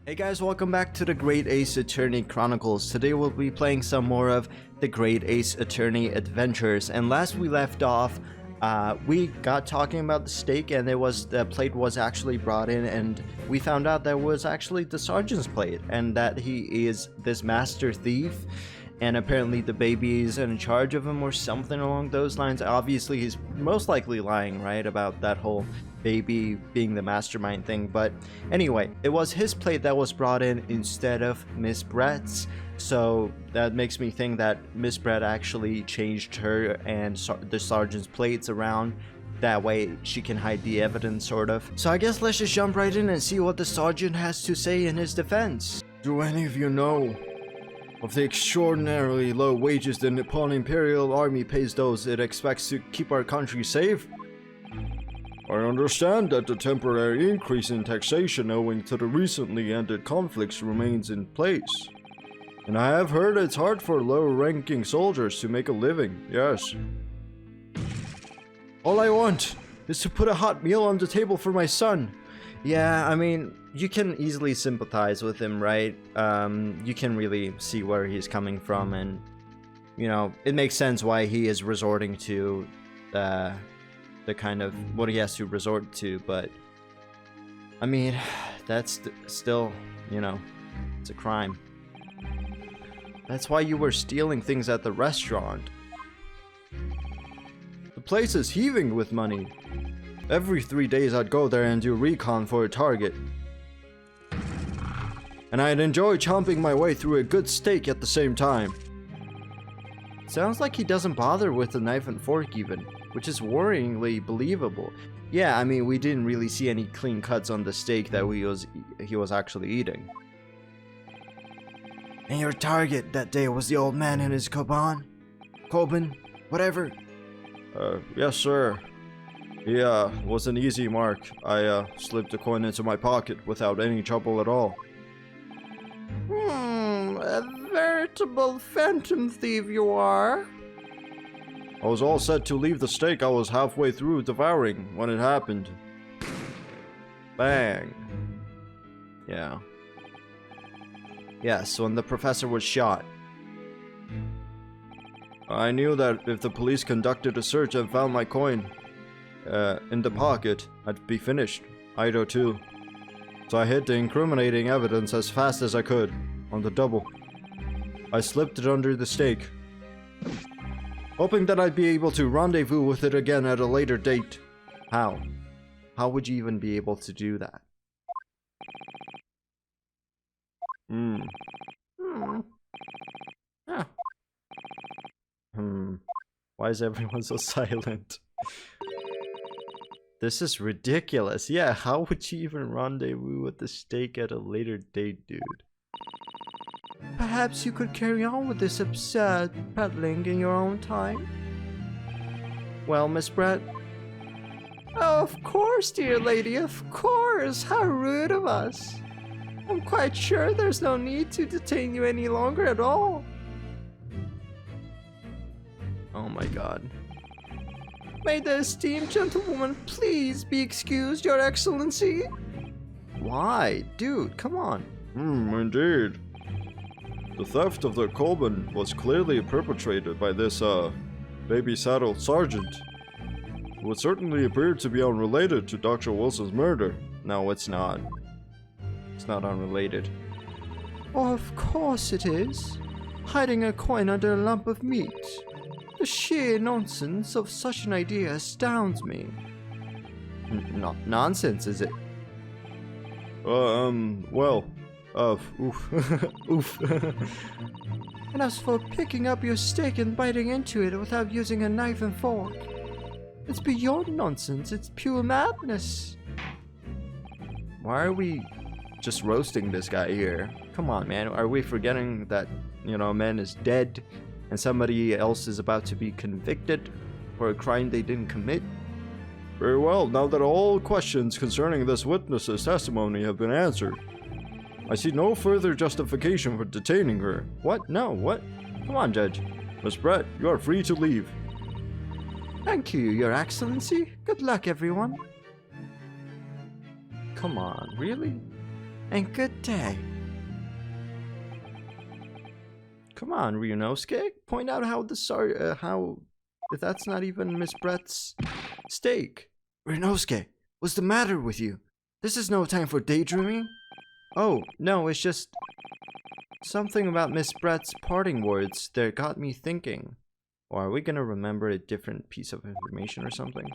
Hey guys, welcome back to the Great Ace Attorney Chronicles. Today we'll be playing some more of the Great Ace Attorney Adventures. And last we left off, we got talking about the stake, and the plate was actually brought in, and we found out that was actually the sergeant's plate, and that he is this master thief, and apparently the baby is in charge of him or something along those lines. Obviously he's most likely lying, right, about that whole baby being the mastermind thing. But anyway, it was his plate that was brought in instead of Miss Brett's, so that makes me think that Miss Brett actually changed her and the sergeant's plates around. That way she can hide the evidence, sort of. So I guess let's just jump right in and see what the sergeant has to say in his defense. Do any of you know of the extraordinarily low wages the Nippon Imperial Army pays those it expects to keep our country safe? I understand that the temporary increase in taxation owing to the recently ended conflicts remains in place. And I have heard it's hard for lower-ranking soldiers to make a living, yes. All I want is to put a hot meal on the table for my son. Yeah, I mean, you can easily sympathize with him, right? You can really see where he's coming from, and, you know, it makes sense why he is resorting to the kind of what he has to resort to. But I mean, that's still, you know, it's a crime. That's why you were stealing things at the restaurant. The place is heaving with money. Every 3 days I'd go there and do recon for a target. And I'd enjoy chomping my way through a good steak at the same time. Sounds like he doesn't bother with the knife and fork even, which is worryingly believable. Yeah, I mean, we didn't really see any clean cuts on the steak that he was actually eating. And your target that day was the old man and his Koban? Whatever. Yes sir. Yeah, it was an easy mark. I slipped a coin into my pocket without any trouble at all. A veritable phantom thief you are. I was all set to leave the steak I was halfway through devouring when it happened. Bang. Yeah. Yes, when the professor was shot. I knew that if the police conducted a search and found my coin in the pocket, I'd be finished. Ido too. So I hid the incriminating evidence as fast as I could, on the double. I slipped it under the steak, hoping that I'd be able to rendezvous with it again at a later date. How? How would you even be able to do that? Why is everyone so silent? This is ridiculous. Yeah, how would you even rendezvous with the steak at a later date, dude? Perhaps you could carry on with this absurd peddling in your own time? Well, Miss Brett? Oh, of course, dear lady, of course! How rude of us! I'm quite sure there's no need to detain you any longer at all. Oh my god. May the esteemed gentlewoman please be excused, Your Excellency? Why? Dude, come on. Indeed. The theft of the Koban was clearly perpetrated by this, baby-saddled sergeant, who would certainly appear to be unrelated to Dr. Wilson's murder. No, it's not. It's not unrelated. Oh, of course it is. Hiding a coin under a lump of meat. The sheer nonsense of such an idea astounds me. Not nonsense, is it? Well, oof. Oof. And as for picking up your steak and biting into it without using a knife and fork, it's beyond nonsense, it's pure madness. Why are we just roasting this guy here? Come on, man, are we forgetting that, you know, a man is dead and somebody else is about to be convicted for a crime they didn't commit? Very well, now that all questions concerning this witness's testimony have been answered, I see no further justification for detaining her. What? No, what? Come on, Judge. Miss Brett, you are free to leave. Thank you, Your Excellency. Good luck, everyone. Come on, really? and good day. Come on, Ryunosuke. Point out how if that's not even Miss Brett's steak. Ryunosuke, what's the matter with you? This is no time for daydreaming. Oh, no, it's just something about Miss Brett's parting words that got me thinking. Or are we gonna remember a different piece of information or something?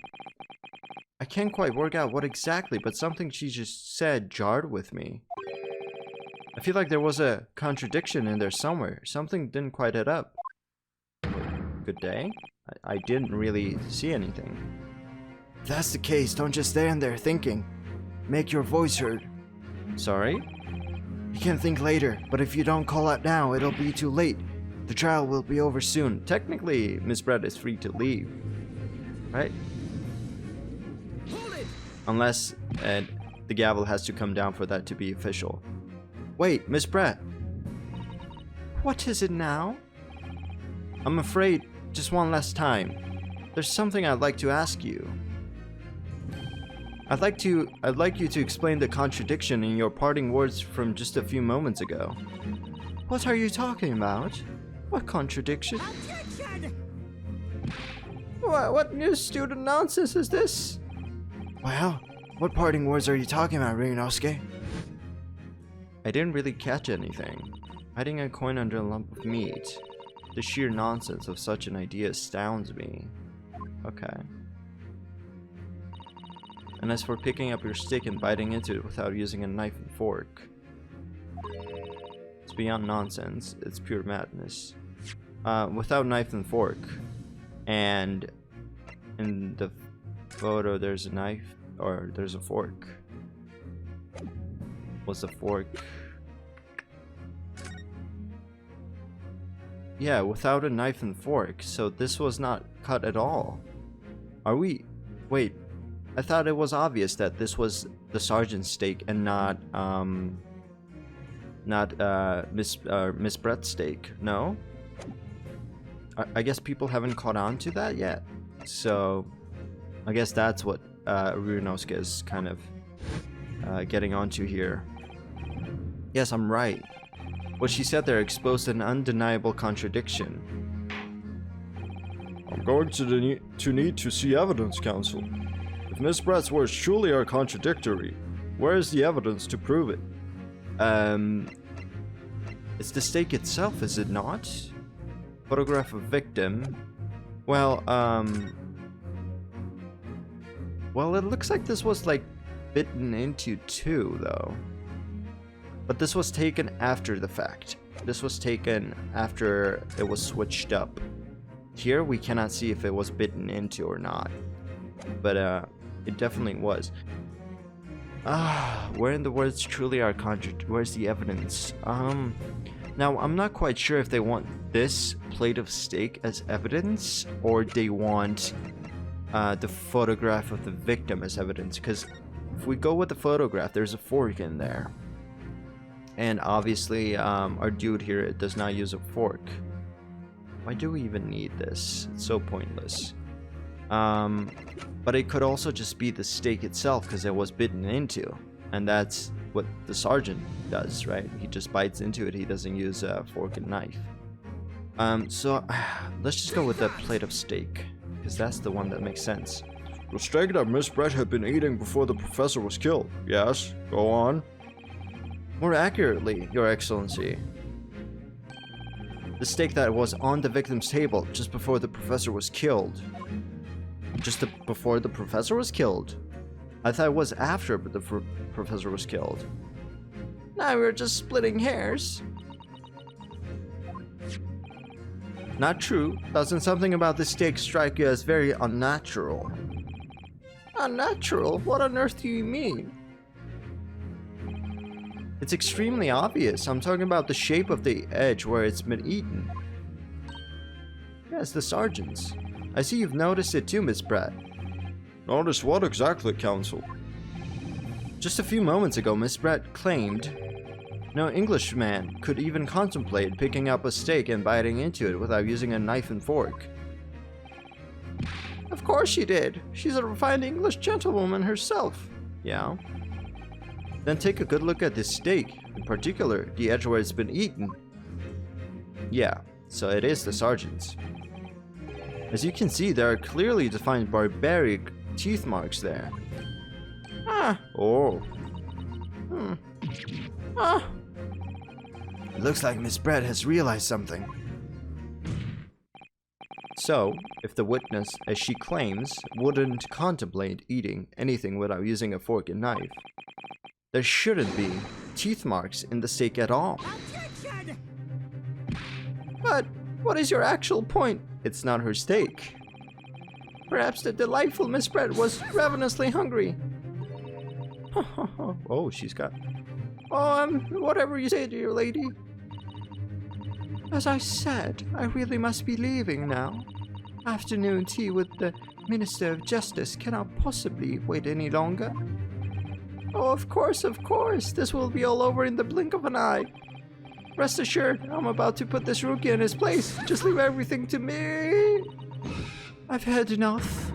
I can't quite work out what exactly, but something she just said jarred with me. I feel like there was a contradiction in there somewhere. Something didn't quite add up. Good day? I didn't really see anything. If that's the case, don't just stand there thinking. Make your voice heard. Sorry? You can think later, but if you don't call out now, it'll be too late. The trial will be over soon. Technically, Miss Brett is free to leave. Right? Unless the gavel has to come down for that to be official. Wait, Miss Brett. What is it now? I'm afraid, just one last time. There's something I'd like to ask you. I'd like you to explain the contradiction in your parting words from just a few moments ago. What are you talking about? What contradiction? What new student nonsense is this? Well, what parting words are you talking about, Ryunosuke? I didn't really catch anything. Hiding a coin under a lump of meat. The sheer nonsense of such an idea astounds me. Okay. And as for picking up your stick and biting into it without using a knife and fork, it's beyond nonsense. It's pure madness. Without knife and fork. And in the photo there's a knife, or there's a fork. Was the fork... Yeah, without a knife and fork, so this was not cut at all. Are we... Wait, I thought it was obvious that this was the sergeant's steak and not Miss Brett's steak, no? I guess people haven't caught on to that yet, so I guess that's what Ryunosuke is kind of getting onto here. Yes, I'm right. What she said there exposed an undeniable contradiction. I'm going to need to see evidence, Counsel. If Miss Brett's words truly are contradictory, where is the evidence to prove it? It's the steak itself, is it not? Photograph of victim. Well, it looks like this was like bitten into too, though. But this was taken after the fact. This was taken after it was switched up. Here we cannot see if it was bitten into or not. But it definitely was. Where in the words truly are where's the evidence? Now I'm not quite sure if they want this plate of steak as evidence or they want the photograph of the victim as evidence, because if we go with the photograph, there's a fork in there. And obviously, our dude here does not use a fork. Why do we even need this? It's so pointless. But it could also just be the steak itself because it was bitten into. And that's what the sergeant does, right? He just bites into it. He doesn't use a fork and knife. So let's just go with the plate of steak, because that's the one that makes sense. The steak that Miss Brett had been eating before the professor was killed. Yes, go on. More accurately, Your Excellency, the steak that was on the victim's table just before the professor was killed. Before the professor was killed? I thought it was after the professor was killed. Now we're just splitting hairs. Not true. Doesn't something about the steak strike you as very unnatural? Unnatural? What on earth do you mean? It's extremely obvious. I'm talking about the shape of the edge where it's been eaten. Yes, the sergeant's. I see you've noticed it too, Miss Brett. Notice what exactly, Counsel? Just a few moments ago, Miss Brett claimed no Englishman could even contemplate picking up a steak and biting into it without using a knife and fork. Of course she did. She's a refined English gentlewoman herself. Yeah? Then take a good look at this steak, in particular, the edge where it's been eaten. Yeah, so it is the sergeant's. As you can see, there are clearly defined barbaric teeth marks there. Ah. Oh. Ah. It looks like Miss Brett has realized something. So, if the witness, as she claims, wouldn't contemplate eating anything without using a fork and knife, there shouldn't be teeth marks in the steak at all. But what is your actual point? It's not her steak. Perhaps the delightful Miss Brett was ravenously hungry. Oh, she's got... Oh, whatever you say, dear lady. As I said, I really must be leaving now. Afternoon tea with the Minister of Justice cannot possibly wait any longer. Oh, of course, this will be all over in the blink of an eye. Rest assured, I'm about to put this rookie in his place. Just leave everything to me. I've had enough.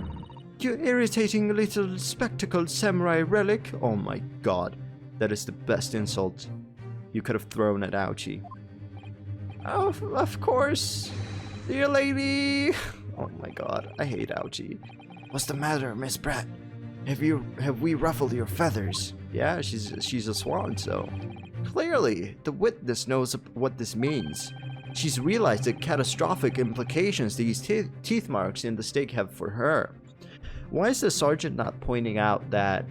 You irritating little spectacled samurai relic. Oh my god, that is the best insult you could have thrown at Auchi. Oh, of course, dear lady. Oh my god, I hate Auchi. What's the matter, Miss Brett? Have we ruffled your feathers? Yeah, she's a swan, so... Clearly, the witness knows what this means. She's realized the catastrophic implications these teeth marks in the steak have for her. Why is the sergeant not pointing out that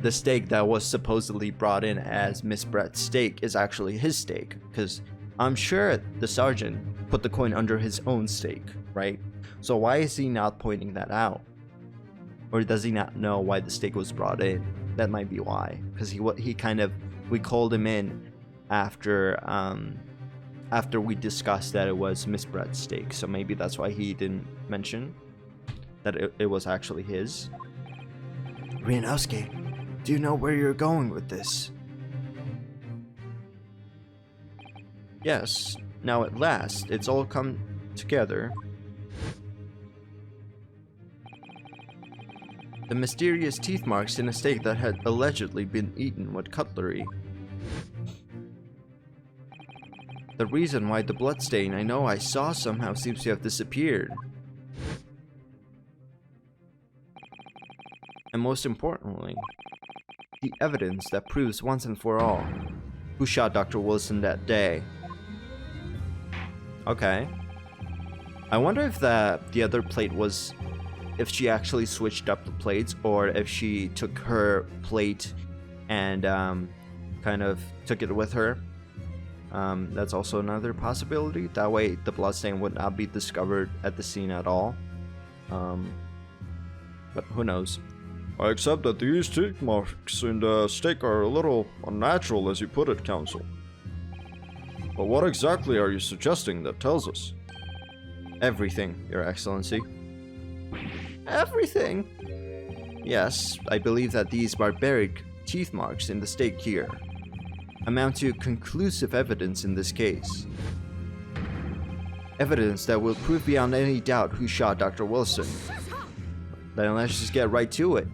the steak that was supposedly brought in as Miss Brett's steak is actually his steak? Because I'm sure the sergeant put the coin under his own steak, right? So why is he not pointing that out? Or does he not know why the steak was brought in? That might be why. Because we called him in after we discussed that it was Miss Brett's steak. So maybe that's why he didn't mention that it was actually his. Ryunosuke, do you know where you're going with this? Yes. Now at last, it's all come together. The mysterious teeth marks in a steak that had allegedly been eaten with cutlery. The reason why the bloodstain I know I saw somehow seems to have disappeared. And most importantly, the evidence that proves once and for all who shot Dr. Wilson that day. Okay. I wonder if the other plate was... if she actually switched up the plates, or if she took her plate and kind of took it with her. That's also another possibility. That way the bloodstain would not be discovered at the scene at all. But who knows. I accept that these teeth marks in the steak are a little unnatural, as you put it, Counsel. But what exactly are you suggesting that tells us? Everything, Your Excellency. Everything? Yes, I believe that these barbaric teeth marks in the steak here amount to conclusive evidence in this case. Evidence that will prove beyond any doubt who shot Dr. Wilson. Then let's just get right to it.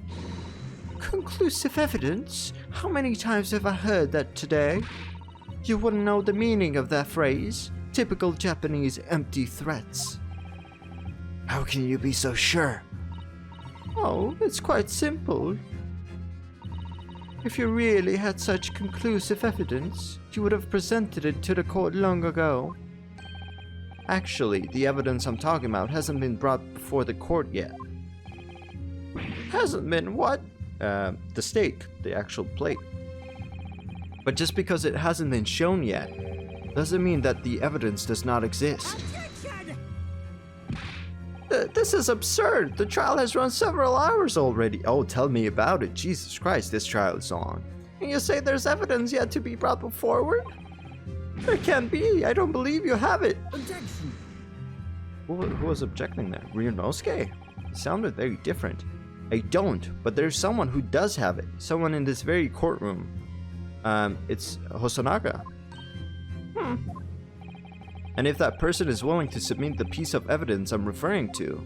Conclusive evidence? How many times have I heard that today? You wouldn't know the meaning of that phrase. Typical Japanese empty threats. How can you be so sure? Oh, it's quite simple. If you really had such conclusive evidence, you would have presented it to the court long ago. Actually, the evidence I'm talking about hasn't been brought before the court yet. Hasn't been what? The steak, the actual plate. But just because it hasn't been shown yet, doesn't mean that the evidence does not exist. This is absurd. The trial has run several hours already. Oh, tell me about it. Jesus Christ, this trial is on. And you say there's evidence yet to be brought forward? There can't be. I don't believe you have it. Objection. Who was objecting there? Ryunosuke? It sounded very different. I don't, but there's someone who does have it. Someone in this very courtroom. It's Hosonaga. And if that person is willing to submit the piece of evidence I'm referring to,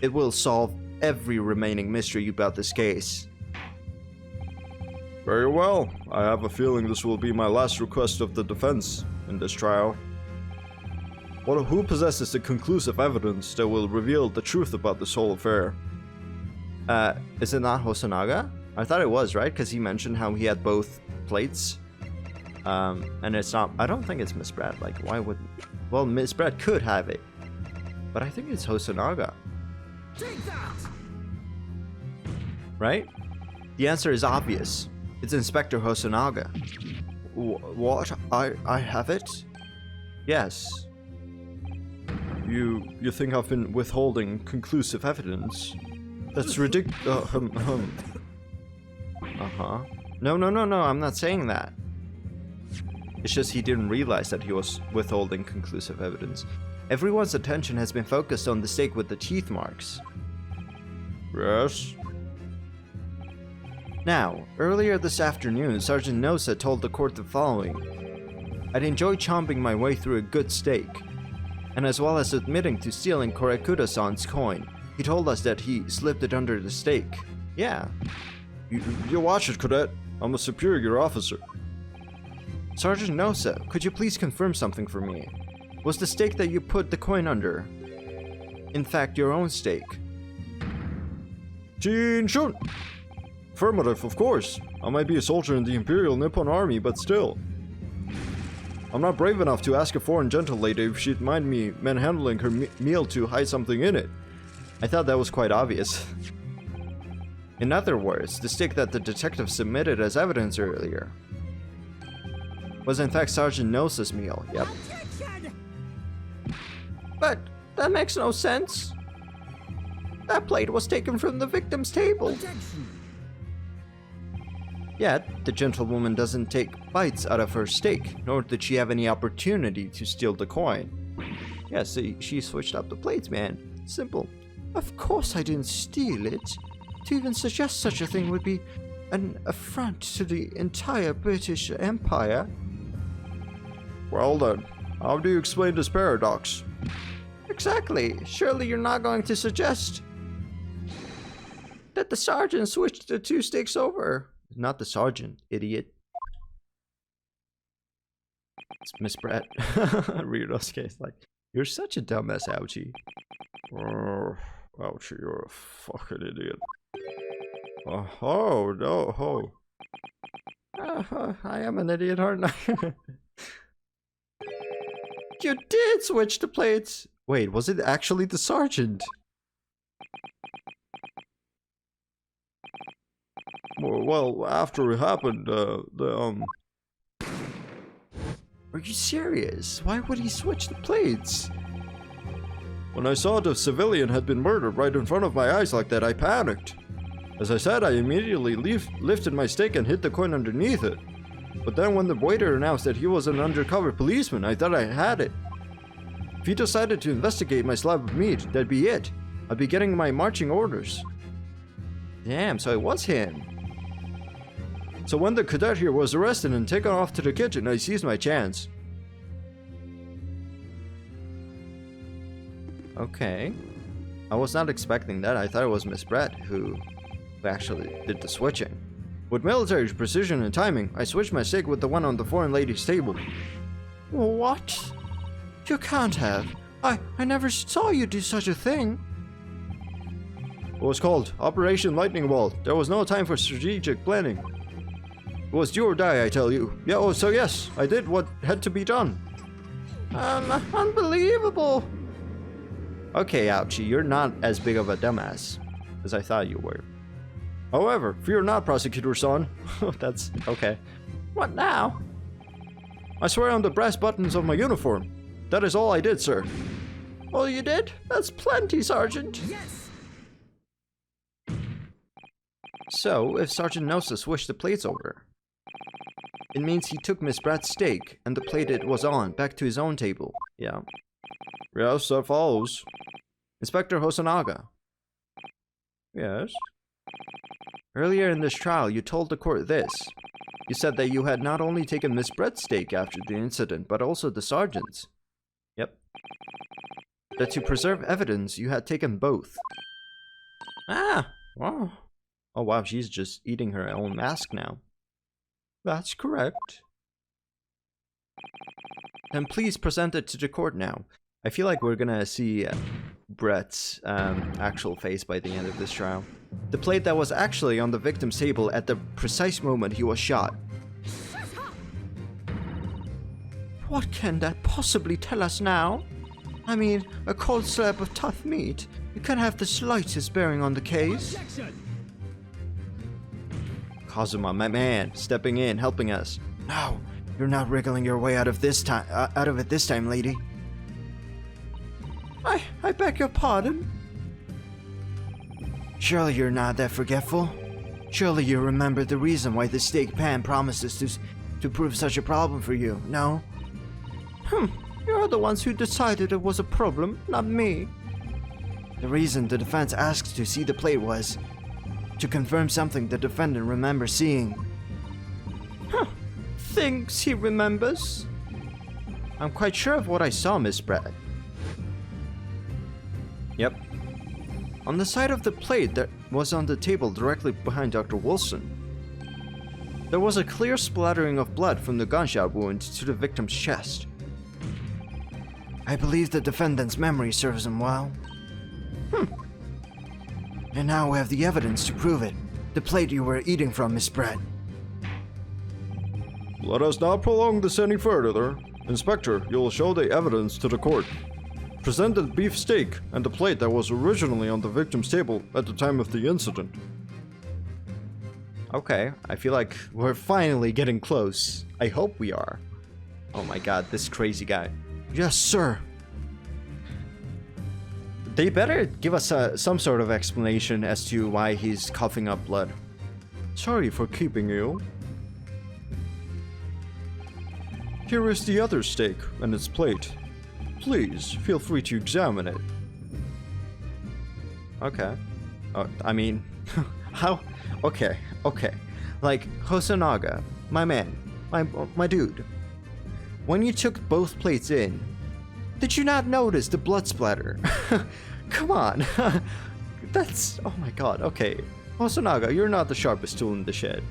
it will solve every remaining mystery about this case. Very well. I have a feeling this will be my last request of the defense in this trial. Who possesses the conclusive evidence that will reveal the truth about this whole affair? Is it not Hosonaga? I thought it was, right? Because he mentioned how he had both plates. And it's not... I don't think it's Miss Brad. Like, why would... Well, Miss Brad could have it. But I think it's Hosonaga. Take that! Right? The answer is obvious. It's Inspector Hosonaga. What? I have it? Yes. You think I've been withholding conclusive evidence? That's ridiculous. Uh-huh. No, I'm not saying that. It's just he didn't realize that he was withholding conclusive evidence. Everyone's attention has been focused on the stake with the teeth marks. Yes? Now, earlier this afternoon, Sergeant Nosa told the court the following. I'd enjoy chomping my way through a good steak. And as well as admitting to stealing Korekuda-san's coin, he told us that he slipped it under the steak. Yeah. You watch it, Cadet. I'm a superior officer. Sergeant Nosa, could you please confirm something for me? Was the stake that you put the coin under, in fact, your own stake? Jin-shun! Affirmative, of course. I might be a soldier in the Imperial Nippon Army, but still. I'm not brave enough to ask a foreign gentlelady if she'd mind me manhandling her meal to hide something in it. I thought that was quite obvious. In other words, the stake that the detective submitted as evidence earlier was in fact Sergeant Nosa's meal. Yep. But that makes no sense. That plate was taken from the victim's table. Yet, the gentlewoman doesn't take bites out of her steak, nor did she have any opportunity to steal the coin. Yeah, see, she switched up the plates, man. Simple. Of course I didn't steal it. To even suggest such a thing would be an affront to the entire British Empire. Well then, how do you explain this paradox? Exactly. Surely you're not going to suggest that the sergeant switched the two steaks over. Not the sergeant, idiot. It's Miss Brett. Ryunosuke is like, you're such a dumbass, Auchi. Ouchie, you're a fucking idiot. Oh, no. I am an idiot, aren't I? You did switch the plates. Wait, was it actually the sergeant? Well, after it happened, Are you serious? Why would he switch the plates? When I saw the civilian had been murdered right in front of my eyes like that, I panicked. As I said, I immediately lifted my steak and hid the coin underneath it. But then when the waiter announced that he was an undercover policeman, I thought I had it. If he decided to investigate my slab of meat, that'd be it. I'd be getting my marching orders. Damn, so it was him. So when the cadet here was arrested and taken off to the kitchen, I seized my chance. Okay. I was not expecting that. I thought it was Miss Brett who actually did the switching. With military precision and timing, I switched my steak with the one on the foreign lady's table. What? You can't have. I never saw you do such a thing. It was called Operation Lightning Bolt. There was no time for strategic planning. It was do or die, I tell you. Yeah, oh, so yes, I did what had to be done. Unbelievable. Okay, Auchi, you're not as big of a dumbass as I thought you were. However, fear not, Prosecutor-san. That's okay. What now? I swear on the brass buttons of my uniform. That is all I did, sir. All you did? That's plenty, Sergeant. Yes! So, if Sergeant Nosa switched the plates over, it means he took Miss Brad's steak and the plate it was on back to his own table. Yeah. Yes, that follows. Inspector Hosonaga. Yes? Earlier in this trial, you told the court this. You said that you had not only taken Miss Brett's steak after the incident, but also the sergeant's. Yep. That to preserve evidence, you had taken both. Ah! Wow. Oh wow, she's just eating her own mask now. That's correct. Then please present it to the court now. I feel like we're gonna see Brett's actual face by the end of this trial. The plate that was actually on the victim's table at the precise moment he was shot. What can that possibly tell us now? I mean, a cold slab of tough meat. It can't have the slightest bearing on the case. Kazuma, my man, stepping in, helping us. No, you're not wriggling your way out of this time. Out of it this time, lady. I beg your pardon? Surely you're not that forgetful. Surely you remember the reason why the steak pan promises to prove such a problem for you, no? You're the ones who decided it was a problem, not me. The reason the defense asked to see the plate was to confirm something the defendant remembers seeing. Thinks he remembers? I'm quite sure of what I saw, Miss Brett. Yep. On the side of the plate that was on the table directly behind Dr. Wilson, there was a clear splattering of blood from the gunshot wound to the victim's chest. I believe the defendant's memory serves him well. And now we have the evidence to prove it. The plate you were eating from, Miss Brett. Let us not prolong this any further. Inspector, you will show the evidence to the court. Present the beef steak and the plate that was originally on the victim's table at the time of the incident. Okay, I feel like we're finally getting close. I hope we are. Oh my god, this crazy guy. Yes, sir. They better give us some sort of explanation as to why he's coughing up blood. Sorry for keeping you. Here is the other steak and its plate. Please, feel free to examine it. Okay. I mean, how? Okay. Like, Hosonaga, my man, my dude. When you took both plates in, did you not notice the blood splatter? Come on. That's... oh my god, okay. Hosonaga, you're not the sharpest tool in the shed.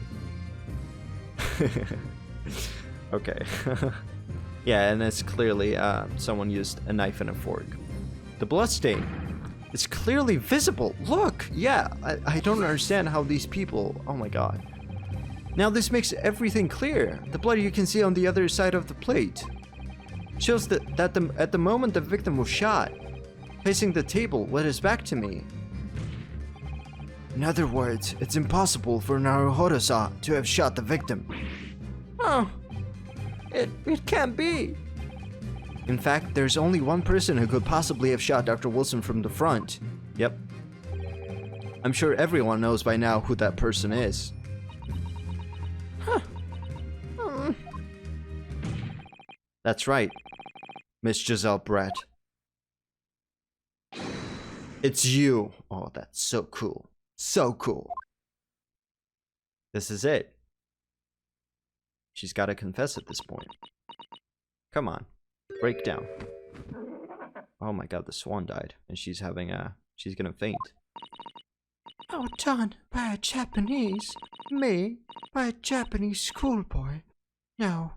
Okay. Yeah, and it's clearly someone used a knife and a fork. The bloodstain is clearly visible. Look! Yeah, I don't understand how these people... oh my god. Now this makes everything clear. The blood you can see on the other side of the plate shows that at the moment the victim was shot, facing the table with his back to me. In other words, it's impossible for Naruhodo-sa to have shot the victim. Oh, it can't be. In fact, there's only one person who could possibly have shot Dr. Wilson from the front. Yep. I'm sure everyone knows by now who that person is. That's right, Miss Giselle Brett. It's you. Oh, that's so cool. So cool. This is it. She's got to confess at this point. Come on. Break down. Oh my god, the swan died. And she's having she's gonna faint. Outdone by a Japanese. Me, by a Japanese schoolboy. No.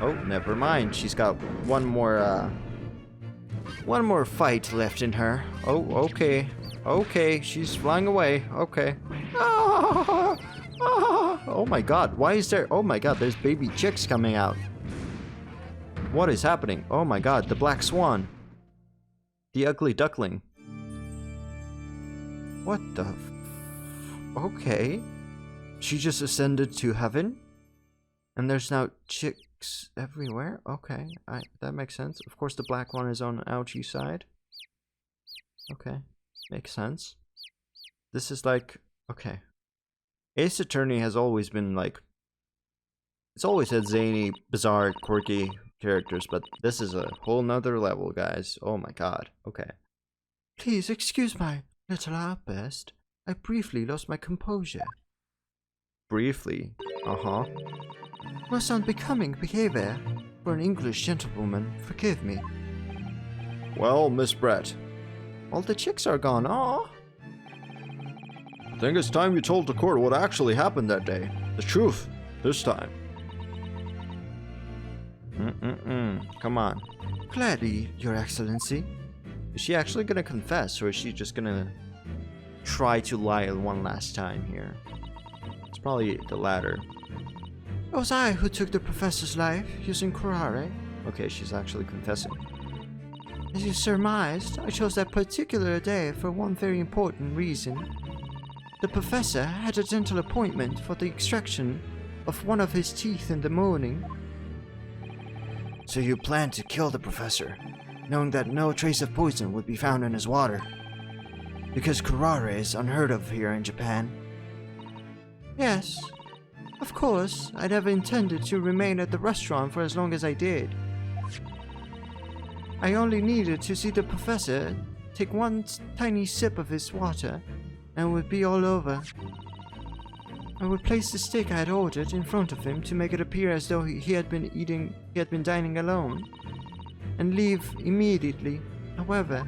Oh, never mind. She's got one more fight left in her. Oh, okay. Okay, she's flying away. Okay. Oh my god, why is there... oh my god, there's baby chicks coming out. What is happening? Oh my god, the black swan. The ugly duckling. What the... okay. She just ascended to heaven? And there's now chicks everywhere? Okay, that makes sense. Of course the black one is on Auchi's side. Okay, makes sense. This is like... okay. Ace Attorney has always been like... it's always had zany, bizarre, quirky characters, but this is a whole nother level, guys. Oh my god. Okay. Please excuse my little outburst. I briefly lost my composure. Briefly? Uh-huh. Most unbecoming behavior for an English gentlewoman. Forgive me. Well, Miss Brett. All the chicks are gone. Aw. I think it's time you told the court what actually happened that day. The truth, this time. Come on. Gladly, Your Excellency. Is she actually gonna confess, or is she just gonna try to lie one last time here? It's probably the latter. It was I who took the professor's life using curare. Okay, she's actually confessing. As you surmised, I chose that particular day for one very important reason. The professor had a dental appointment for the extraction of one of his teeth in the morning. So you planned to kill the professor, knowing that no trace of poison would be found in his water? Because curare is unheard of here in Japan. Yes. Of course, I never intended to remain at the restaurant for as long as I did. I only needed to see the professor take one tiny sip of his water, and it would be all over. I would place the steak I had ordered in front of him to make it appear as though he had been dining alone, and leave immediately. However,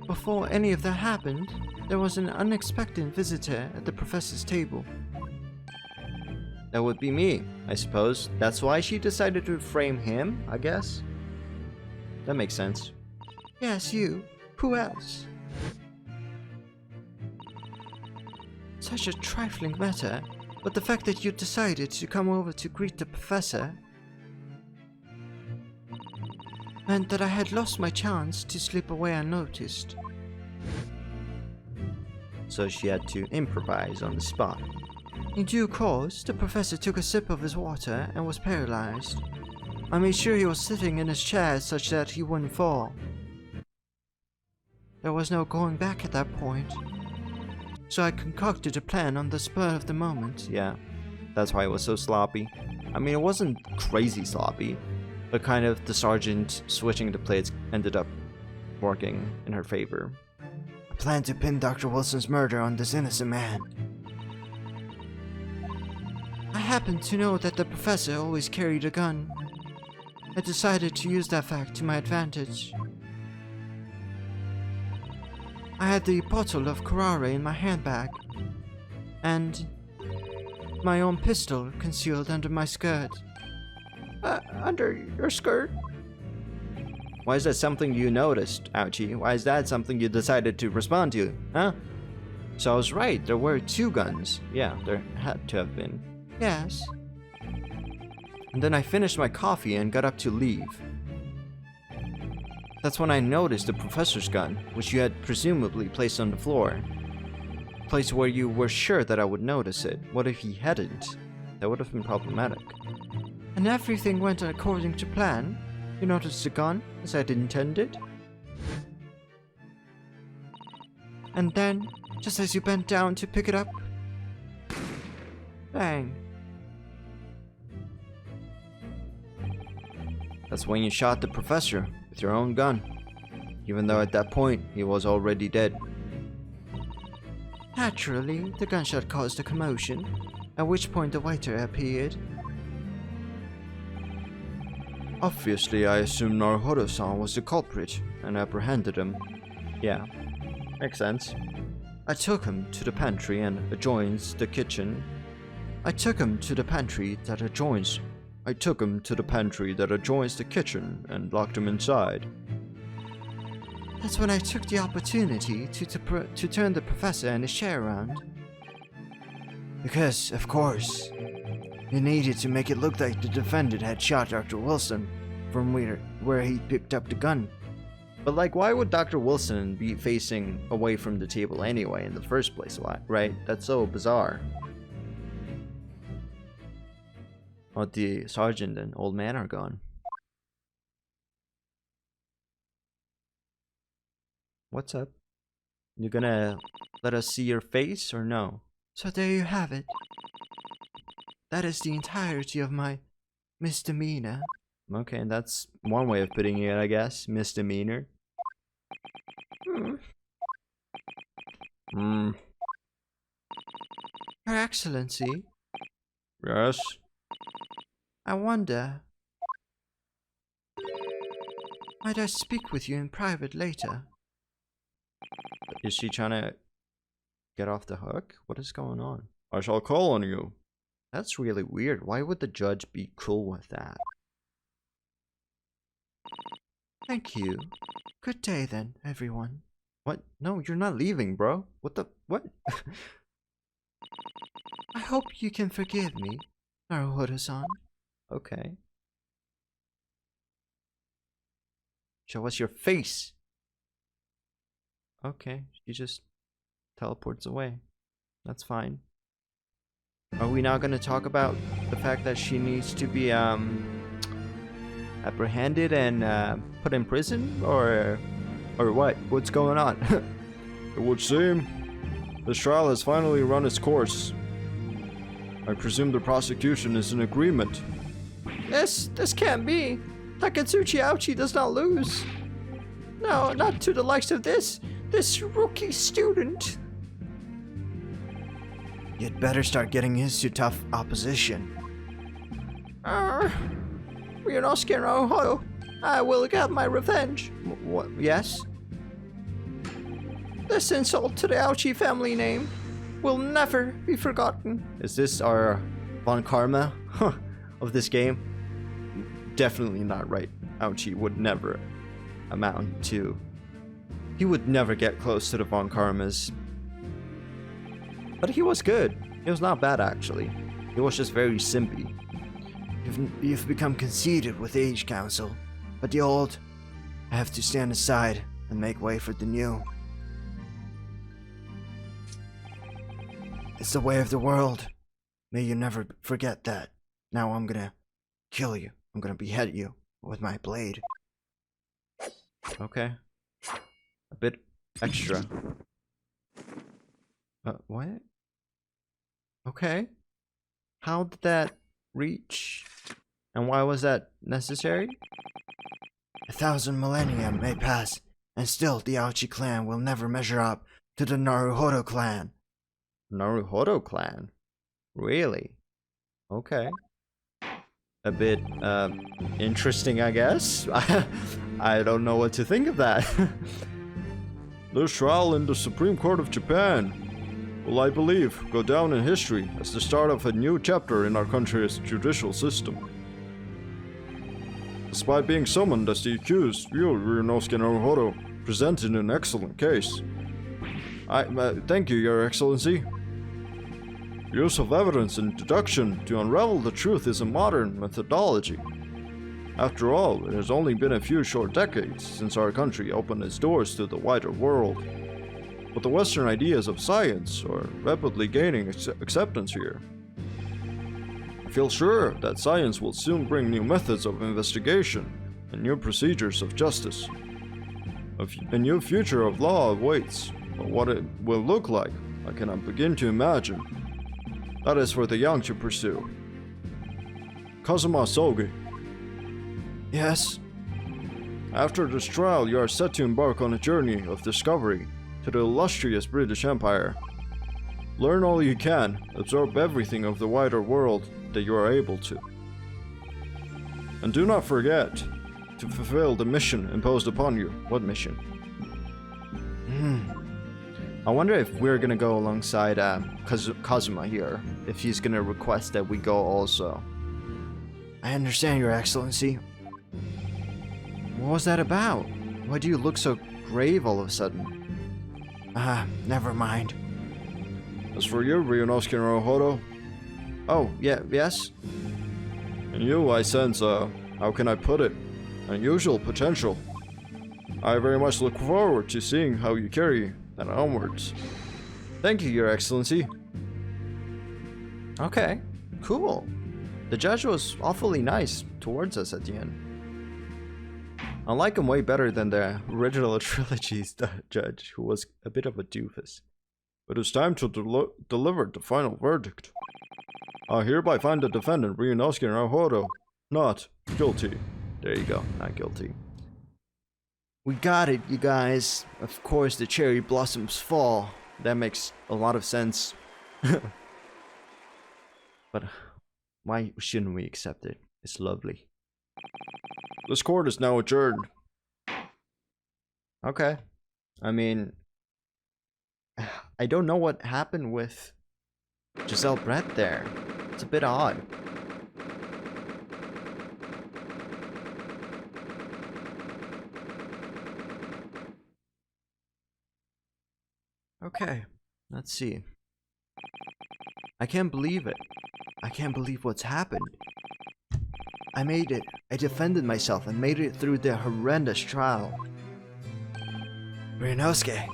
before any of that happened, there was an unexpected visitor at the professor's table. That would be me, I suppose. That's why she decided to frame him, I guess. That makes sense. Yes, you. Who else? Such a trifling matter, but the fact that you decided to come over to greet the professor meant that I had lost my chance to slip away unnoticed. So she had to improvise on the spot. In due course, the professor took a sip of his water and was paralyzed. I made sure he was sitting in his chair such that he wouldn't fall. There was no going back at that point, so I concocted a plan on the spur of the moment. Yeah, that's why it was so sloppy. I mean, it wasn't crazy sloppy, but kind of the sergeant switching the plates ended up working in her favor. I plan to pin Dr. Wilson's murder on this innocent man. I happened to know that the professor always carried a gun. I decided to use that fact to my advantage. I had the bottle of curare in my handbag, and my own pistol concealed under my skirt. Under your skirt? Why is that something you noticed, Auchi? Why is that something you decided to respond to, huh? So I was right, there were two guns. Yeah, there had to have been. Yes. And then I finished my coffee and got up to leave. That's when I noticed the professor's gun, which you had presumably placed on the floor. A place where you were sure that I would notice it. What if he hadn't? That would have been problematic. And everything went according to plan? You noticed the gun, as I'd intended? And then, just as you bent down to pick it up, bang. That's when you shot the professor with your own gun, even though at that point he was already dead. Naturally, the gunshot caused a commotion, at which point the waiter appeared. Obviously, I assumed Naruhodo-san was the culprit and apprehended him. Yeah, makes sense. I took him to the pantry and adjoins the kitchen. I took him to the pantry that adjoins the kitchen and locked him inside. That's when I took the opportunity to turn the professor and his chair around. Because, of course, you needed to make it look like the defendant had shot Dr. Wilson from where he picked up the gun. But like, why would Dr. Wilson be facing away from the table anyway in the first place, right? That's so bizarre. Oh, the sergeant and old man are gone. What's up? You gonna let us see your face or no? So there you have it. That is the entirety of my misdemeanor. Okay, that's one way of putting it, I guess. Misdemeanor. Your Excellency, Yes? I wonder, might I speak with you in private later? Is she trying to get off the hook? What is going on? I shall call on you. That's really weird. Why would the judge be cool with that? Thank you. Good day then, everyone. What? No, you're not leaving, bro. What the? What? I hope you can forgive me, Naruhodo-san. Okay. Show us your face. Okay, she just teleports away. That's fine. Are we now going to talk about the fact that she needs to be apprehended and put in prison, or what? What's going on? It would seem this trial has finally run its course. I presume the prosecution is in agreement. This can't be. Takatsuchi Auchi does not lose. No, not to the likes of this rookie student. You'd better start getting used to tough opposition. Ryunosuke and Ryunosuke, I will get my revenge. What? Yes? This insult to the Auchi family name will never be forgotten. Is this our Von Karma of this game? Definitely not right. Auchi would never amount to... He would never get close to the Von Karmas. But he was good. He was not bad, actually. He was just very simpy. You've become conceited with age, Council. But the old have to stand aside and make way for the new. It's the way of the world. May you never forget that. Now I'm gonna kill you. I'm gonna behead you with my blade. Okay. A bit extra. What? Okay. How did that reach? And why was that necessary? 1,000 millennia may pass, and still the Auchi clan will never measure up to the Naruhodo clan. Naruhodo clan? Really? Okay. A bit, interesting, I guess. I don't know what to think of that. This trial in the Supreme Court of Japan will, I believe, go down in history as the start of a new chapter in our country's judicial system. Despite being summoned as the accused, you, Ryunosuke Naruhodo, presented an excellent case. Thank you, Your Excellency. Use of evidence and deduction to unravel the truth is a modern methodology. After all, it has only been a few short decades since our country opened its doors to the wider world. But the Western ideas of science are rapidly gaining acceptance here. I feel sure that science will soon bring new methods of investigation and new procedures of justice. A new future of law awaits, but what it will look like, I cannot begin to imagine. That is for the young to pursue. Kazuma Sogi. Yes? After this trial, you are set to embark on a journey of discovery to the illustrious British Empire. Learn all you can, absorb everything of the wider world that you are able to. And do not forget to fulfill the mission imposed upon you. What mission? I wonder if we're gonna go alongside Kazuma here, if he's gonna request that we go also. I understand, Your Excellency. What was that about? Why do you look so grave all of a sudden? Never mind. As for you, Ryunosuke Naruhodo, Oh, yeah, yes? in you I sense, how can I put it, unusual potential. I very much look forward to seeing how you carry that onwards. Thank you, Your Excellency. Okay, cool. The judge was awfully nice towards us at the end. I like him way better than the original trilogy's judge, who was a bit of a doofus. It is time to deliver the final verdict. I hereby find the defendant, Ryunosuke Naruhodo, not guilty. There you go, not guilty. We got it, you guys. Of course, the cherry blossoms fall. That makes a lot of sense. But why shouldn't we accept it? It's lovely. This court is now adjourned. Okay. I mean, I don't know what happened with Giselle Brett there. It's a bit odd. Okay, let's see. I can't believe it. I can't believe what's happened. I made it. I defended myself and made it through the horrendous trial. Ryunosuke,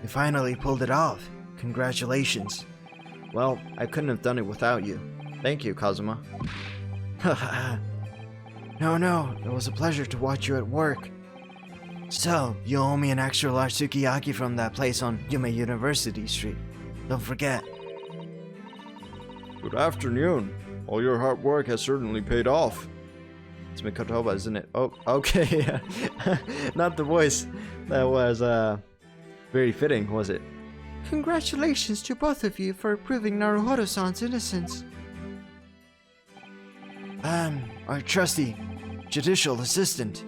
you finally pulled it off. Congratulations. Well, I couldn't have done it without you. Thank you, Kazuma. No, it was a pleasure to watch you at work. So, you owe me an extra large sukiyaki from that place on Yume University Street. Don't forget. Good afternoon. All your hard work has certainly paid off. It's Mikotoba, isn't it? Oh, okay. Not the voice. That was, very fitting, was it? Congratulations to both of you for proving Naruhodo-san's innocence. Our trusty judicial assistant.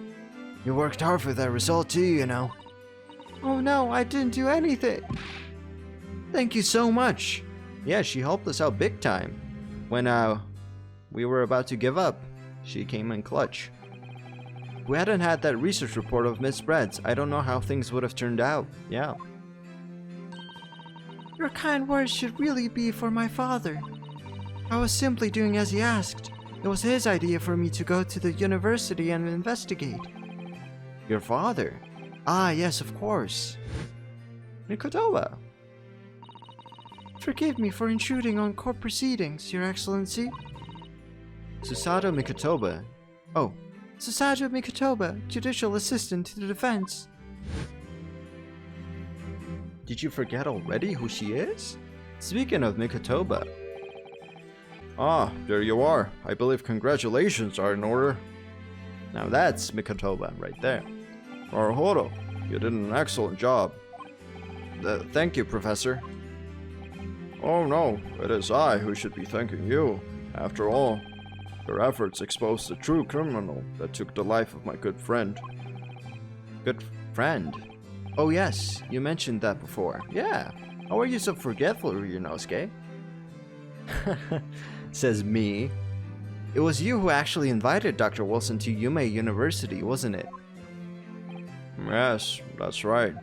You worked hard for that result too, you know. Oh no, I didn't do anything. Thank you so much. Yeah, she helped us out big time. When, we were about to give up, she came in clutch. If we hadn't had that research report of Miss Brett's, I don't know how things would have turned out. Yeah. Your kind words should really be for my father. I was simply doing as he asked. It was his idea for me to go to the university and investigate. Your father? Ah, yes, of course. Mikotoba. Forgive me for intruding on court proceedings, Your Excellency. Susato Mikotoba. Oh. Susato Mikotoba, Judicial Assistant to the Defense. Did you forget already who she is? Speaking of Mikotoba. Ah, there you are. I believe congratulations are in order. Now that's Mikotoba right there. Naruhodo, you did an excellent job. Thank you, Professor. Oh no, it is I who should be thanking you. After all, your efforts exposed the true criminal that took the life of my good friend. Good friend? Oh yes, you mentioned that before. Yeah. How are you so forgetful, Ryunosuke? Says me. It was you who actually invited Dr. Wilson to Yume University, wasn't it? Yes, that's right.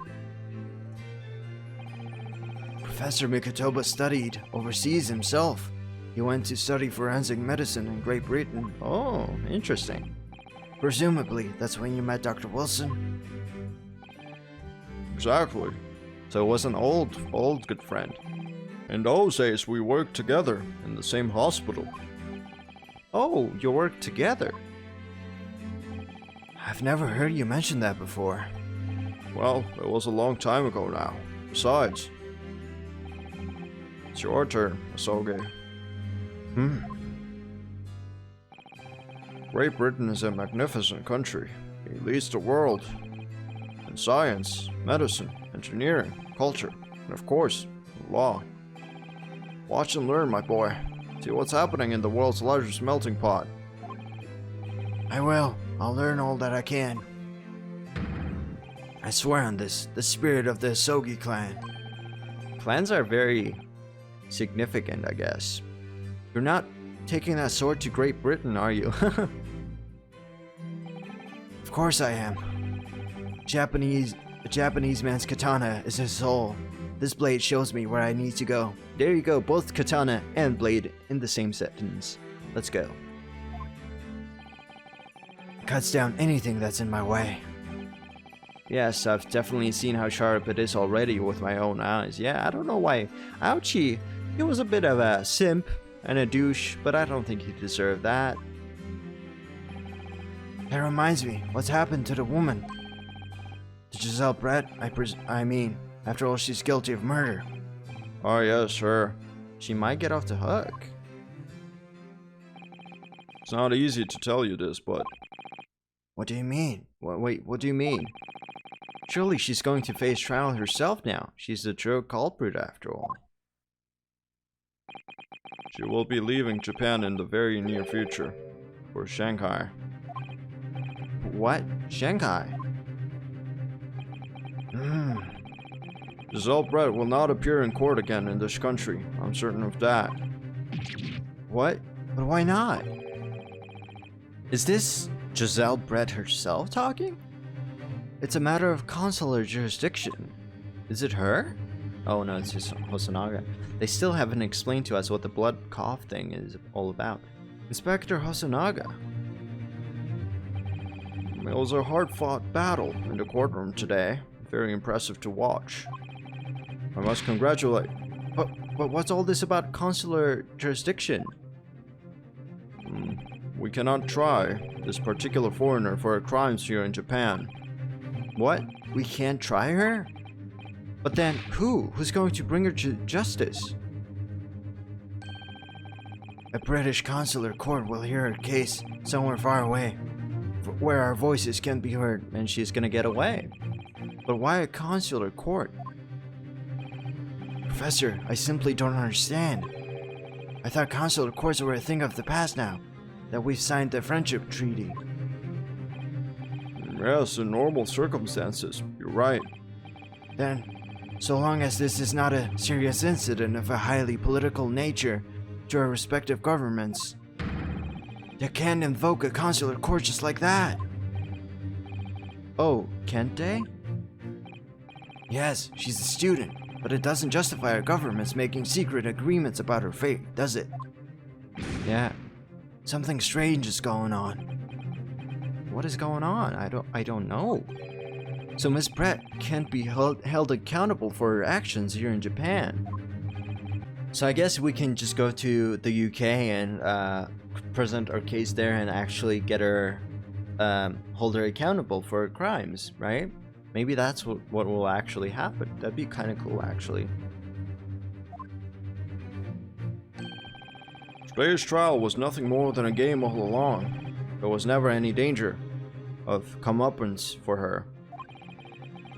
Professor Mikotoba studied overseas himself. He went to study forensic medicine in Great Britain. Oh, interesting. Presumably, that's when you met Dr. Wilson? Exactly. So it was an old good friend. In those days, we worked together in the same hospital. Oh, you worked together? I've never heard you mention that before. Well, it was a long time ago now. Besides, it's your turn, Asoge. Great Britain is a magnificent country. It leads the world in science, medicine, engineering, culture, and of course, law. Watch and learn, my boy. See what's happening in the world's largest melting pot. I will. I'll learn all that I can. I swear on this, the spirit of the Asogi clan. Clans are very significant, I guess. You're not taking that sword to Great Britain, are you? Of course I am. A Japanese man's katana is his soul. This blade shows me where I need to go. There you go, both katana and blade in the same sentence. Let's go. Cuts down anything that's in my way. Yes, I've definitely seen how sharp it is already with my own eyes. Yeah, I don't know why. Auchi, he was a bit of a simp and a douche, but I don't think he deserved that. That reminds me, what's happened to the woman? To Giselle Brett, I mean, after all, she's guilty of murder. Oh yes, her. She might get off the hook. It's not easy to tell you this, but... What do you mean? Wait, what do you mean? Surely she's going to face trial herself now. She's the true culprit after all. She will be leaving Japan in the very near future. For Shanghai. What? Shanghai? Giselle Brett will not appear in court again in this country. I'm certain of that. What? But why not? Is this Giselle Brett herself talking? It's a matter of consular jurisdiction. Is it her? Oh no, it's just Hosonaga. They still haven't explained to us what the blood cough thing is all about. Inspector Hosonaga. It was a hard-fought battle in the courtroom today. Very impressive to watch. I must congratulate. But what's all this about consular jurisdiction? We cannot try this particular foreigner for her crimes here in Japan. What? We can't try her? But then who? Who's going to bring her to justice? A British consular court will hear her case somewhere far away, where our voices can be heard, and she's gonna get away. But why a consular court? Professor, I simply don't understand. I thought consular courts were a thing of the past now, that we've signed the friendship treaty. Yes, in normal circumstances, you're right. Then, so long as this is not a serious incident of a highly political nature to our respective governments, they can invoke a consular court just like that. Oh, can't they? Yes, she's a student, but it doesn't justify our governments making secret agreements about her fate, does it? Yeah, something strange is going on. What is going on? I don't know. So Miss Brett can't be held accountable for her actions here in Japan. So I guess we can just go to the UK and present our case there and actually get her, hold her accountable for her crimes, right? Maybe that's what will actually happen. That'd be kind of cool, actually. Today's trial was nothing more than a game all along. There was never any danger of comeuppance for her.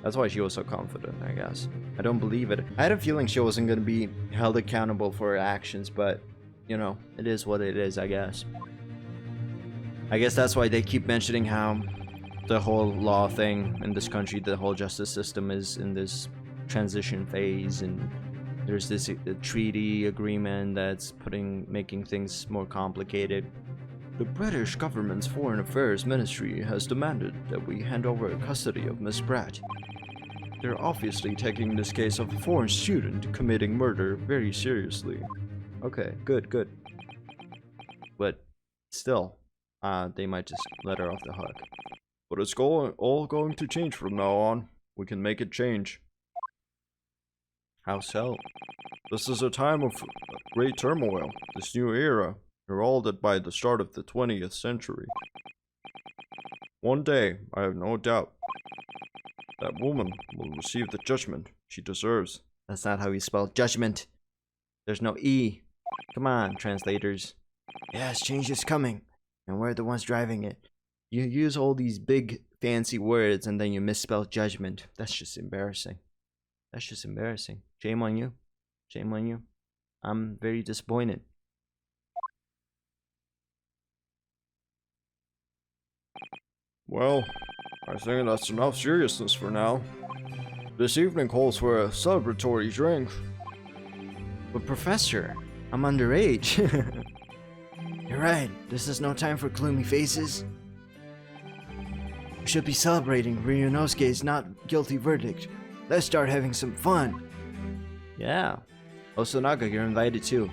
That's why she was so confident, I guess. I don't believe it. I had a feeling she wasn't going to be held accountable for her actions, but, you know, it is what it is, I guess. I guess that's why they keep mentioning how the whole law thing in this country, the whole justice system is in this transition phase, and there's this treaty agreement that's making things more complicated. The British government's Foreign Affairs Ministry has demanded that we hand over custody of Miss Brett. They're obviously taking this case of a foreign student committing murder very seriously. Okay, good. But still, they might just let her off the hook. But it's all going to change from now on. We can make it change. How so? This is a time of great turmoil, this new era, heralded by the start of the 20th century. One day, I have no doubt, that woman will receive the judgment she deserves. That's not how you spell judgment. There's no E. Come on, translators. Yes, change is coming, and we're the ones driving it. You use all these big, fancy words, and then you misspell judgment. That's just embarrassing. That's just embarrassing. Shame on you. Shame on you. I'm very disappointed. Well, I think that's enough seriousness for now. This evening calls for a celebratory drink. But Professor, I'm underage. You're right, this is no time for gloomy faces. We should be celebrating Ryunosuke's not guilty verdict. Let's start having some fun. Yeah. Hosonaga, you're invited too.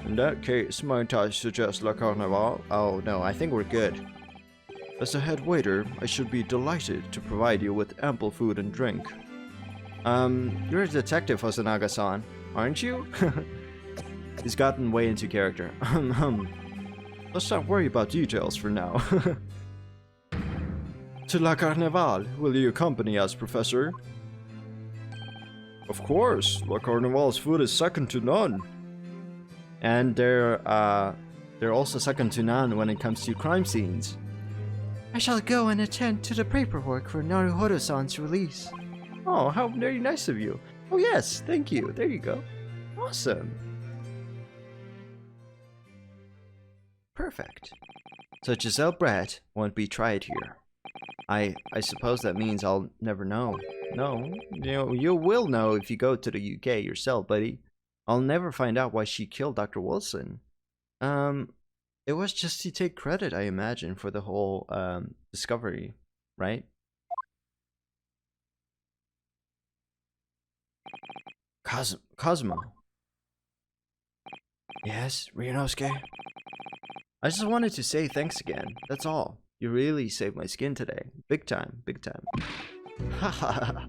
In that case, might I suggest La Carnival? Oh no, I think we're good. As a head waiter, I should be delighted to provide you with ample food and drink. You're a detective, Hosonaga-san, aren't you? He's gotten way into character. Let's not worry about details for now. To La Carnival, will you accompany us, Professor? Of course, La Carnival's food is second to none. And they're also second to none when it comes to crime scenes. I shall go and attend to the paperwork for Naruhodo-san's release. Oh, how very nice of you. Oh yes, thank you. There you go. Awesome. Perfect. So Giselle Brett won't be tried here. I suppose that means I'll never know. No, you will know if you go to the UK yourself, buddy. I'll never find out why she killed Dr. Wilson. It was just to take credit, I imagine, for the whole discovery, right? Cosmo. Yes, Ryunosuke? I just wanted to say thanks again. That's all. You really saved my skin today. Big time, big time. Haha.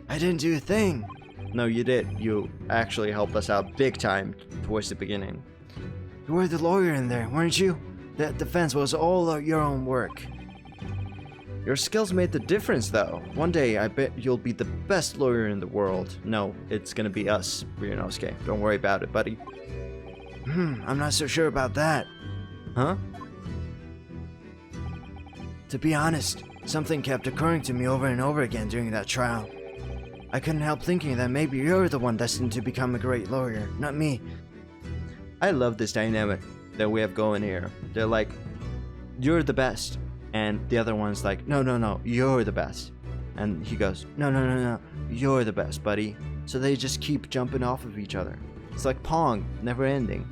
I didn't do a thing. No, you did. You actually helped us out big time towards the beginning. You were the lawyer in there, weren't you? That defense was all your own work. Your skills made the difference, though. One day, I bet you'll be the best lawyer in the world. No, it's gonna be us, Ryunosuke. Don't worry about it, buddy. I'm not so sure about that. Huh? To be honest, something kept occurring to me over and over again during that trial. I couldn't help thinking that maybe you're the one destined to become a great lawyer, not me. I love this dynamic that we have going here. They're like, you're the best. And the other one's like, no, you're the best. And he goes, no, you're the best, buddy. So they just keep jumping off of each other. It's like Pong, never ending.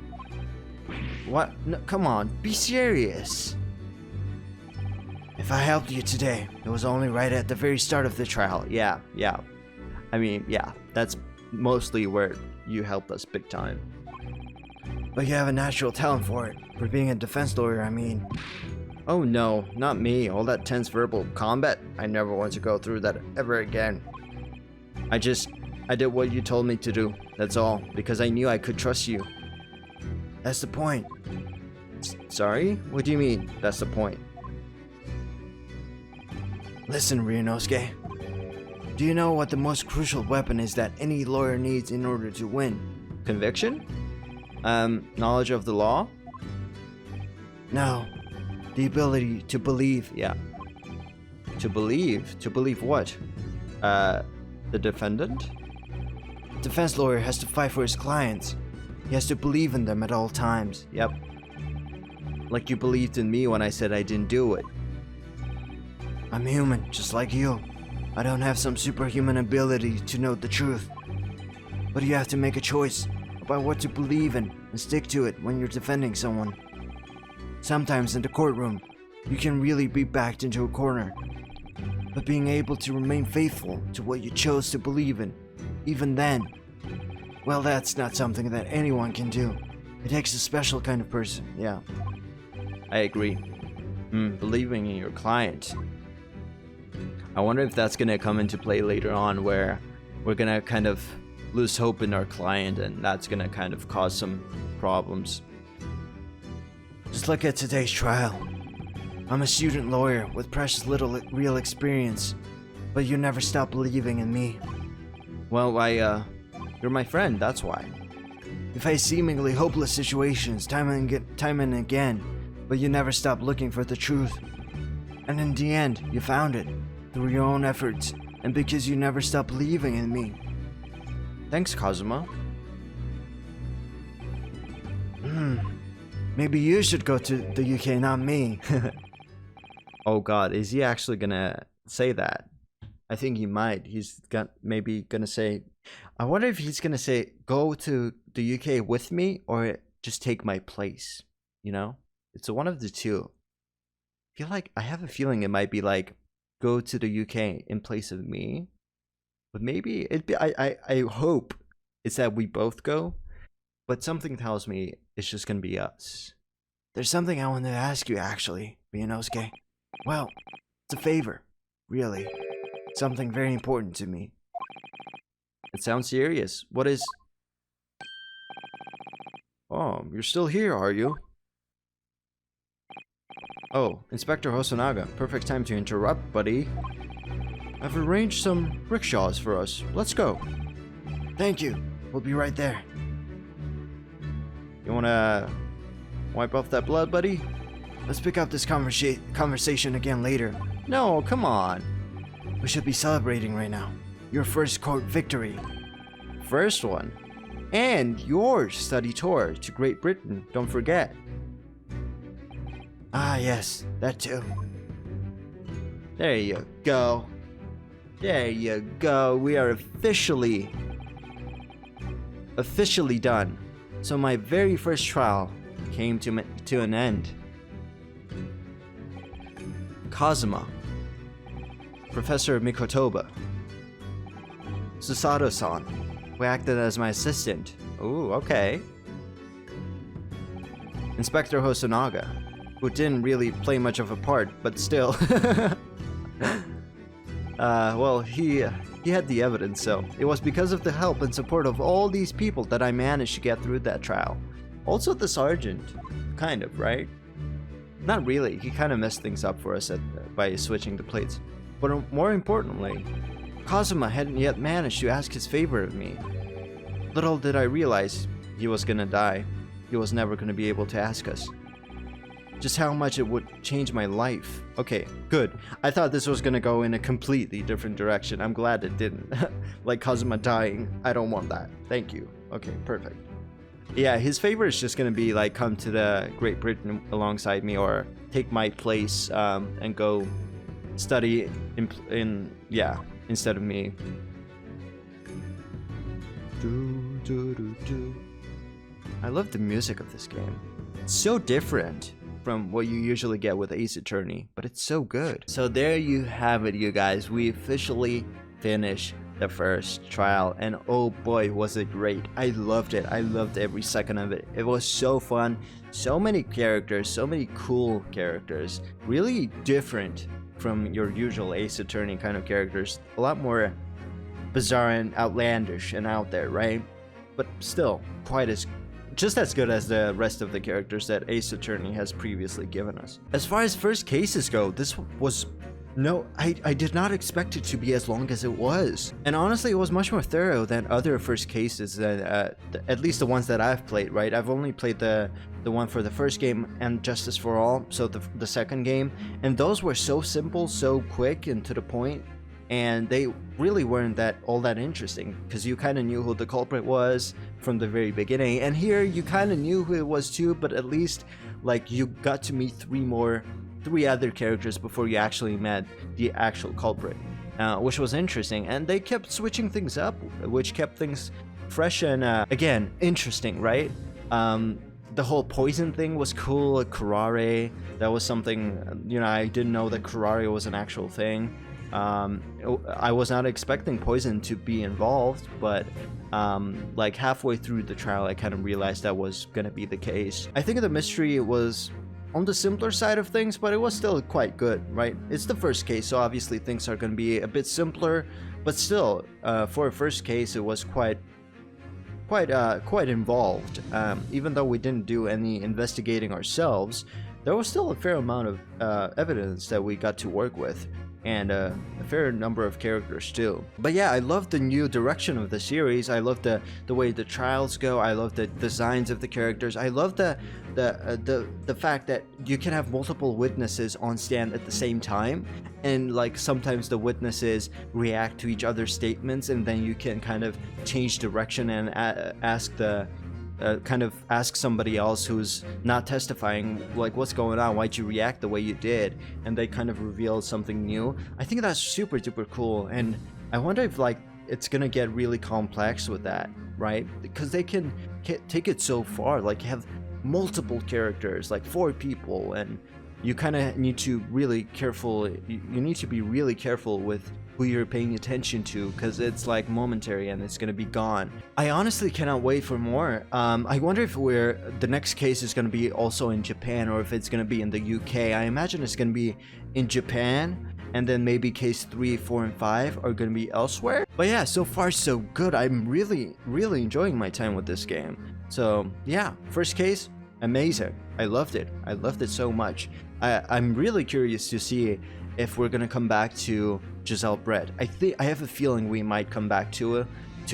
What? No, come on, be serious. If I helped you today, it was only right at the very start of the trial. Yeah. I mean, yeah, that's mostly where you helped us big time. But you have a natural talent for it. For being a defense lawyer, I mean. Oh no, not me. All that tense verbal combat. I never want to go through that ever again. I did what you told me to do. That's all. Because I knew I could trust you. That's the point. Sorry? What do you mean, that's the point? Listen, Ryunosuke. Do you know what the most crucial weapon is that any lawyer needs in order to win? Conviction? Knowledge of the law? No. The ability to believe. Yeah. To believe? To believe what? The defendant? Defense lawyer has to fight for his clients. He has to believe in them at all times. Yep. Like you believed in me when I said I didn't do it. I'm human, just like you. I don't have some superhuman ability to know the truth. But you have to make a choice about what to believe in and stick to it when you're defending someone. Sometimes in the courtroom, you can really be backed into a corner. But being able to remain faithful to what you chose to believe in, even then, well, that's not something that anyone can do. It takes a special kind of person, yeah. I agree. Believing in your client. I wonder if that's gonna come into play later on, where we're gonna kind of lose hope in our client, and that's gonna kind of cause some problems. Just look at today's trial. I'm a student lawyer with precious little real experience, but you never stop believing in me. Well, you're my friend, that's why. You face seemingly hopeless situations time and again, but you never stop looking for the truth. And in the end, you found it, through your own efforts, and because you never stop believing in me. Thanks, Kazuma. Maybe you should go to the UK, not me. Oh god, is he actually gonna say that? I think he might. He's maybe gonna say, I wonder if he's gonna say, go to the UK with me, or just take my place, you know? It's one of the two. I have a feeling it might be like, go to the UK in place of me. But maybe I hope it's that we both go, but something tells me it's just gonna be us. There's something I wanted to ask you, actually, Ryunosuke. Well, it's a favor, really. Something very important to me. It sounds serious. What is... Oh, you're still here, are you? Oh, Inspector Hosonaga. Perfect time to interrupt, buddy. I've arranged some rickshaws for us. Let's go. Thank you. We'll be right there. You wanna wipe off that blood, buddy? Let's pick up this conversation again later. No, come on. We should be celebrating right now. Your first court victory. First one. And your study tour to Great Britain, don't forget. Ah, yes, that too. There you go. There you go. We are officially done. So my very first trial came to an end. Kazuma, Professor Mikotoba, Susato-san, who acted as my assistant. Ooh, okay. Inspector Hosonaga, who didn't really play much of a part, but still. Well, he had the evidence, so it was because of the help and support of all these people that I managed to get through that trial. Also the sergeant, kind of, right? Not really, he kind of messed things up for us by switching the plates. But more importantly, Kazuma hadn't yet managed to ask his favor of me. Little did I realize he was gonna die. He was never gonna be able to ask us. Just how much it would change my life. Okay, good. I thought this was gonna go in a completely different direction. I'm glad it didn't. Like Kazuma dying. I don't want that. Thank you. Okay, perfect. Yeah, his favor is just gonna be like come to the Great Britain alongside me or take my place and go study instead of me. I love the music of this game. It's so different from what you usually get with Ace Attorney, but it's so good. So there you have it, you guys. We officially finished the first trial, and oh boy, was it great. I loved it. I loved every second of it. It was so fun. So many characters, so many cool characters. Really different from your usual Ace Attorney kind of characters. A lot more bizarre and outlandish and out there, right? But still, just as good as the rest of the characters that Ace Attorney has previously given us. As far as first cases go, this was... No, I did not expect it to be as long as it was. And honestly, it was much more thorough than other first cases, that, at least the ones that I've played, right? I've only played the one for the first game and Justice for All, so the second game. And those were so simple, so quick and to the point. And they really weren't all that interesting, because you kind of knew who the culprit was from the very beginning. And here, you kind of knew who it was too, but at least, like, you got to meet three other characters before you actually met the actual culprit, which was interesting. And they kept switching things up, which kept things fresh and, again, interesting, right? The whole poison thing was cool. Curare, that was something, you know, I didn't know that curare was an actual thing. I was not expecting poison to be involved, but like halfway through the trial I kind of realized that was going to be the case. I think the mystery was on the simpler side of things, but it was still quite good, right? It's the first case, so obviously things are going to be a bit simpler, but still, for a first case it was quite involved. Even though we didn't do any investigating ourselves, there was still a fair amount of evidence that we got to work with, and a fair number of characters too. But yeah, I love the new direction of the series. I love the way the trials go. I love the designs of the characters. I love the fact that you can have multiple witnesses on stand at the same time, and like sometimes the witnesses react to each other's statements, and then you can kind of change direction and ask somebody else who's not testifying, like, what's going on, why'd you react the way you did, and they kind of reveal something new. I think that's super duper cool, and I wonder if like it's gonna get really complex with that, right? Because they can take it so far, like have multiple characters, like 4 people, and you kind of need to really careful. You need to be really careful with who you're paying attention to, because it's like momentary and it's gonna be gone. I honestly cannot wait for more. I wonder if the next case is gonna be also in Japan, or if it's gonna be in the UK. I imagine it's gonna be in Japan, and then maybe case 3, 4, and 5 are gonna be elsewhere. But yeah, so far so good. I'm really enjoying my time with this game. So yeah, first case, amazing. I loved it so much. I'm really curious to see if we're gonna come back to Giselle Brett. I have a feeling we might come back to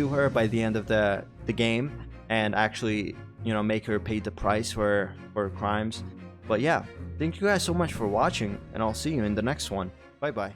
her by the end of the game, and actually, you know, make her pay the price for her crimes. But yeah, thank you guys so much for watching, and I'll see you in the next one. Bye bye.